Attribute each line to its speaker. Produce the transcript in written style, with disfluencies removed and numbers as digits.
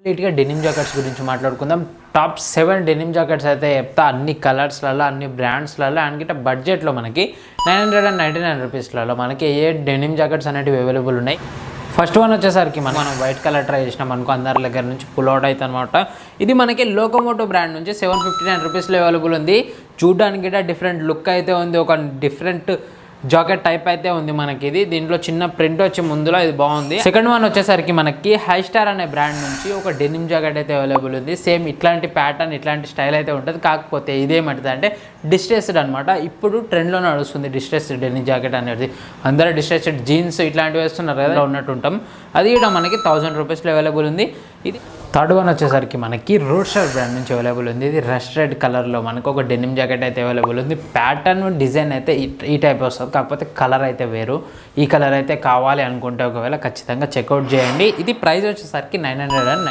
Speaker 1: కంప్లీట్గా denim jackets గురించి మాట్లాడుకుందాం. టాప్ 7 డెనిమ్ జాకెట్స్ అయితే చెప్తా, అన్ని కలర్స్లలో, అన్ని బ్రాండ్స్లలో, అండ్ బడ్జెట్లో మనకి 999 రూపీస్లలో మనకి ఏ డెనిమ్ జాకెట్స్ అనేవి అవైలబుల్ ఉన్నాయి. ఫస్ట్ వన్ వచ్చేసరికి మనం వైట్ కలర్ ట్రై చేసినాం అనుకో, అందరి దగ్గర నుంచి పుల్ అవుట్ అవుతుంది అనమాట. ఇది మనకి లోకోమోటో బ్రాండ్ నుంచి 759 రూపీస్లో అవైలబుల్ ఉంది. చూడడానికి డిఫరెంట్ లుక్ అయితే ఉంది, ఒక డిఫరెంట్ జాకెట్ టైప్ అయితే ఉంది మనకి. ఇది దీంట్లో చిన్న ప్రింట్ వచ్చి ముందులో ఇది బాగుంది. సెకండ్ వన్ వచ్చేసరికి మనకి హై స్టార్ అనే బ్రాండ్ నుంచి ఒక డెనిమ్ జాకెట్ అయితే అవైలబుల్ ఉంది. సేమ్ ఇట్లాంటి ప్యాటర్న్, ఇట్లాంటి స్టైల్ అయితే ఉంటుంది. కాకపోతే ఇదేమంటుంది అంటే డిస్ట్రెస్డ్ అనమాట. ఇప్పుడు ట్రెండ్లో నడుస్తుంది డిస్ట్రెస్డ్ డెనిమ్ జాకెట్ అనేది. అందరూ డిస్ట్రెస్డ్ జీన్స్ ఇట్లాంటివి వేస్తున్నారు కదా, ఉన్నట్టు ఉంటాం. అది కూడా మనకి 1000 రూపీస్లో అవైలబుల్ ఉంది. ఇది థర్డ్ వన్ వచ్చేసరికి మనకి రూట్స్టర్ బ్రాండ్ నుంచి అవైలబుల్ ఉంది. ఇది రస్ట్ రెడ్ కలర్లో మనకు ఒక డెనిమ్ జాకెట్ అయితే అవైలబుల్ ఉంది. ప్యాటర్న్ డిజైన్ అయితే ఈ టైప్ వస్తుంది, కాకపోతే కలర్ అయితే వేరు. ఈ కలర్ అయితే కావాలి అనుకుంటే ఒకవేళ ఖచ్చితంగా చెక్అవుట్ చేయండి. ఇది ప్రైస్ వచ్చేసరికి 999.